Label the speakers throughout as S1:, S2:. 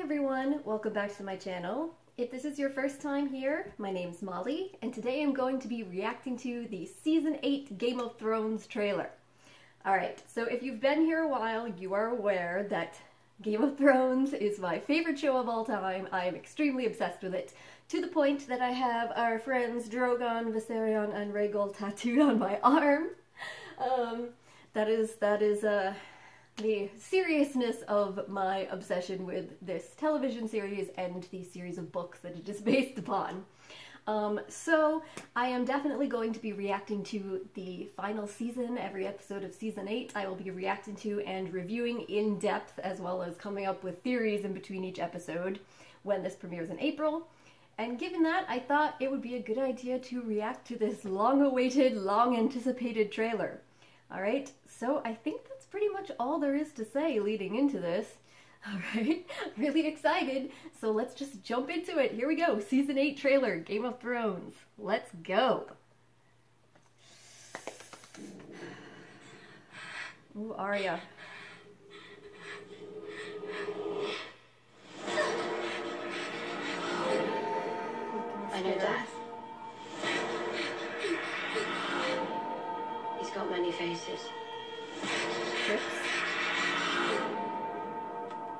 S1: everyone, welcome back to my channel. If this is your first time here, my name's Molly, and today I'm going to be reacting to the Season 8 Game of Thrones trailer. Alright, so if you've been here a while, you are aware that Game of Thrones is my favorite show of all time. I am extremely obsessed with it, to the point that I have our friends Drogon, Viserion, and Rhaegal tattooed on my arm. That is the seriousness of my obsession with this television series and the series of books that it is based upon. So I am definitely going to be reacting to the final season. Every episode of Season 8 I will be reacting to and reviewing in depth, as well as coming up with theories in between each episode when this premieres in April. And given that, I thought it would be a good idea to react to this long-awaited, long-anticipated trailer. Alright, so I think that's pretty much all there is to say leading into this. Alright, really excited, so let's just jump into it. Here we go, Season 8 trailer, Game of Thrones. Let's go! Ooh, Arya.
S2: I know Dad. He's got many faces.
S1: Trips.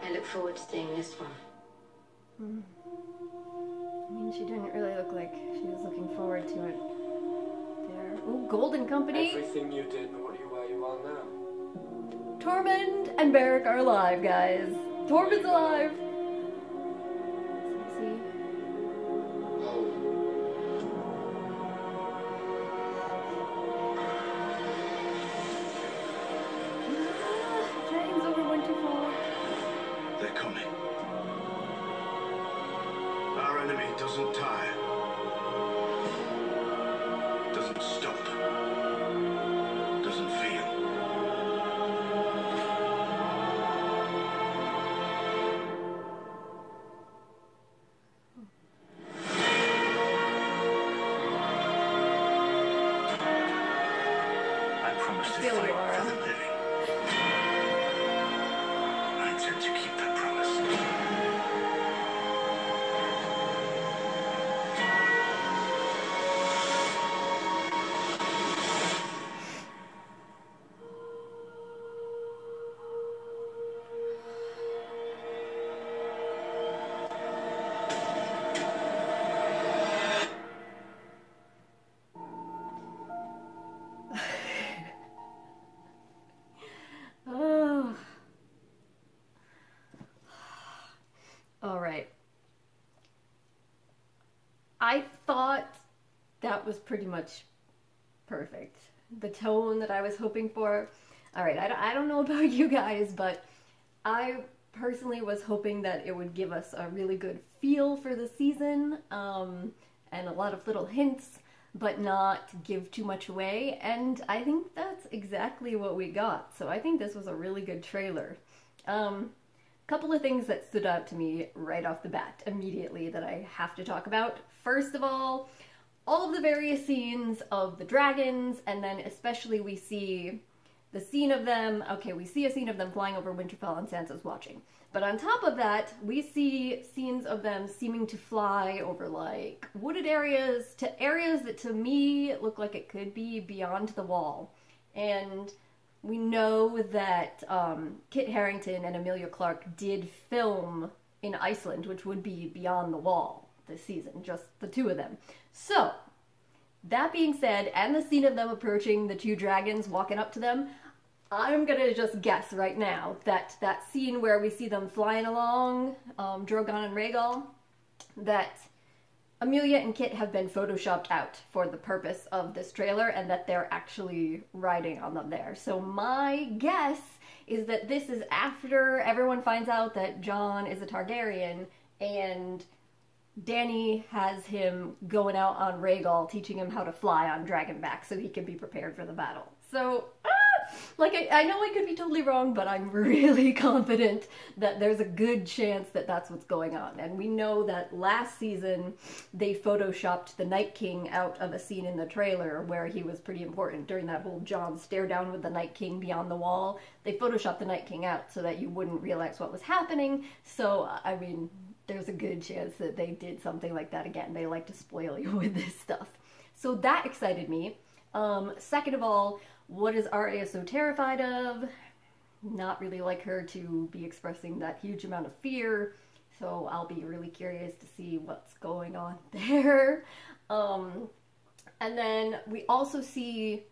S2: I look forward to seeing this one.
S1: I mean, she didn't really look like she was looking forward to it there. Ooh, Golden Company.
S3: Everything you did brought you where you are now.
S1: Tormund and Beric are alive, guys. Tormund's alive. See? Dragons over Winterfell.
S4: They're coming. Our enemy doesn't tire. Doesn't stop. Doesn't feel. I promise to
S1: Feel you,
S4: fight
S1: Aura.
S4: for the living. I intend to keep that promise.
S1: Oh. All right. I thought that was pretty much perfect. The tone that I was hoping for. All right, I don't know about you guys, but I personally was hoping that it would give us a really good feel for the season, and a lot of little hints, but not give too much away, and I think that's exactly what we got. So I think this was a really good trailer. Couple of things that stood out to me right off the bat immediately that I have to talk about. First of all of the various scenes of the dragons, and then especially we see the scene of them, okay, we see a scene of them flying over Winterfell and Sansa's watching. But on top of that, we see scenes of them seeming to fly over, like, wooded areas to areas that to me look like it could be beyond the wall. And we know that Kit Harington and Emilia Clarke did film in Iceland, which would be beyond the wall this season, just the two of them. So, that being said, and the scene of them approaching the two dragons, walking up to them, I'm gonna just guess right now that that scene where we see them flying along, Drogon and Rhaegal, that Emilia and Kit have been photoshopped out for the purpose of this trailer, and that they're actually riding on them there. So my guess is that this is after everyone finds out that Jon is a Targaryen, and Dany has him going out on Rhaegal, teaching him how to fly on dragonback so he can be prepared for the battle. So, Like, I know I could be totally wrong, but I'm really confident that there's a good chance that that's what's going on. And we know that last season they photoshopped the Night King out of a scene in the trailer where he was pretty important during that whole John stare down with the Night King beyond the wall. They photoshopped the Night King out so that you wouldn't realize what was happening. So, I mean, there's a good chance that they did something like that again. They like to spoil you with this stuff. So that excited me. Second of all, what is Arya so terrified of? Not really like her to be expressing that huge amount of fear, so I'll be really curious to see what's going on there. And then we also see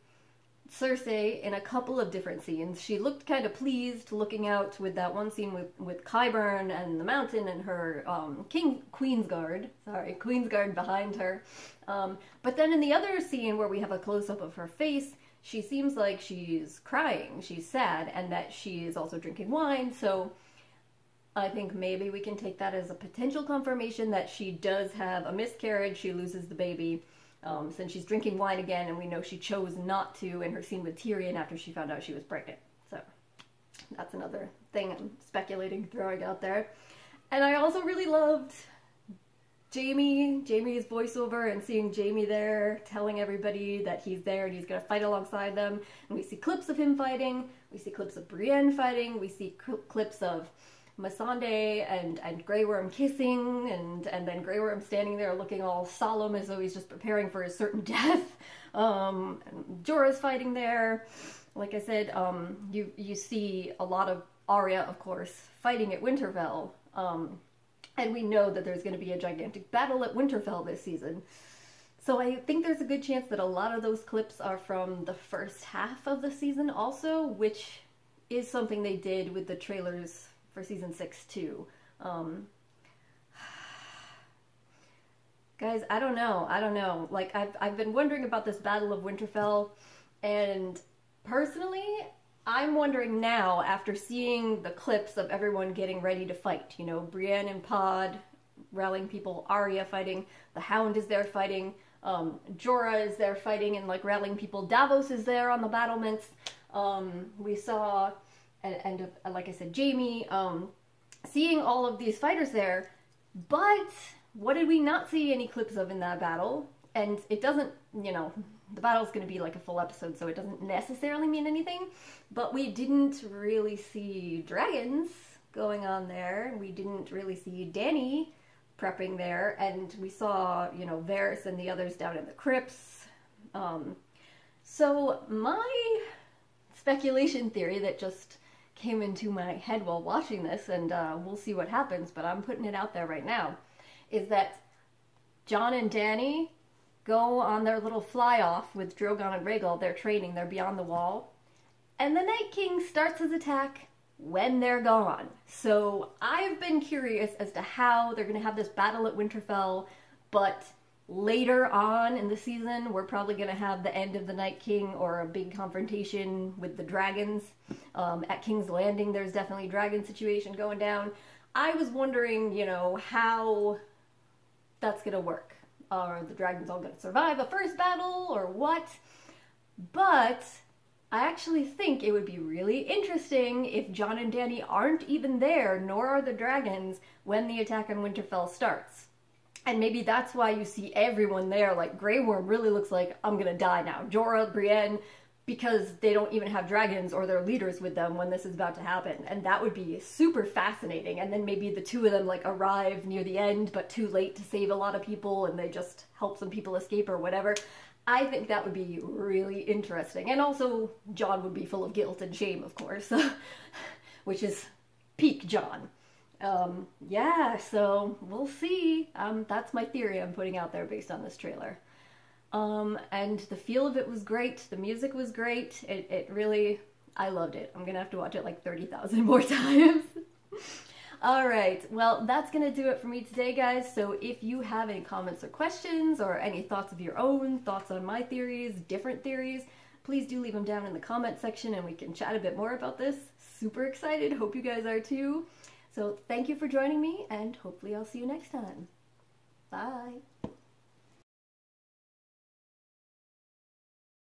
S1: Cersei in a couple of different scenes. She looked kind of pleased looking out with that one scene with Qyburn and the mountain and her Queensguard behind her. But then in the other scene where we have a close-up of her face, she seems like she's crying, she's sad, and that she is also drinking wine, so I think maybe we can take that as a potential confirmation that she does have a miscarriage, she loses the baby, since she's drinking wine again, and we know she chose not to in her scene with Tyrion after she found out she was pregnant. So that's another thing I'm speculating, throwing out there. And I also really loved Jaime's voiceover, and seeing Jaime there telling everybody that he's there and he's going to fight alongside them. And we see clips of him fighting, we see clips of Brienne fighting, we see clips of Missandei and Grey Worm kissing, and then Grey Worm standing there looking all solemn as though he's just preparing for his certain death. And Jorah's fighting there. Like I said, you see a lot of Arya, of course, fighting at Winterfell. And we know that there's going to be a gigantic battle at Winterfell this season. So I think there's a good chance that a lot of those clips are from the first half of the season also, which is something they did with the trailers for season 6 too. Guys, I don't know. Like, I've been wondering about this Battle of Winterfell, and personally, I'm wondering now, after seeing the clips of everyone getting ready to fight, you know, Brienne and Pod rallying people, Arya fighting, the Hound is there fighting, Jorah is there fighting and like rallying people, Davos is there on the battlements, we saw, and like I said, Jaime, seeing all of these fighters there, but what did we not see any clips of in that battle? And it doesn't, you know, the battle's going to be like a full episode, so it doesn't necessarily mean anything, but we didn't really see dragons going on there. We didn't really see Dany prepping there, and we saw, you know, Varys and the others down in the crypts. So my speculation theory that just came into my head while watching this, and we'll see what happens, but I'm putting it out there right now, is that Jon and Dany go on their little fly-off with Drogon and Rhaegal. They're training, they're beyond the wall. And the Night King starts his attack when they're gone. So I've been curious as to how they're going to have this battle at Winterfell, but later on in the season, we're probably going to have the end of the Night King or a big confrontation with the dragons. At King's Landing, there's definitely a dragon situation going down. I was wondering, you know, how that's going to work. Are the dragons all going to survive a first battle, or what? But I actually think it would be really interesting if Jon and Dany aren't even there, nor are the dragons, when the attack on Winterfell starts. And maybe that's why you see everyone there, like Grey Worm really looks like, I'm gonna die now. Jorah, Brienne, because they don't even have dragons or their leaders with them when this is about to happen. And that would be super fascinating. And then maybe the two of them like arrive near the end, but too late to save a lot of people, and they just help some people escape or whatever. I think that would be really interesting. And also, Jon would be full of guilt and shame, of course, which is peak Jon. Yeah, so we'll see. That's my theory I'm putting out there based on this trailer. And the feel of it was great. The music was great. It really, I loved it. I'm gonna have to watch it like 30,000 more times. Alright, well, that's gonna do it for me today, guys. So if you have any comments or questions, or any thoughts of your own, thoughts on my theories, different theories, please do leave them down in the comment section and we can chat a bit more about this. Super excited. Hope you guys are too. So thank you for joining me, and hopefully I'll see you next time. Bye.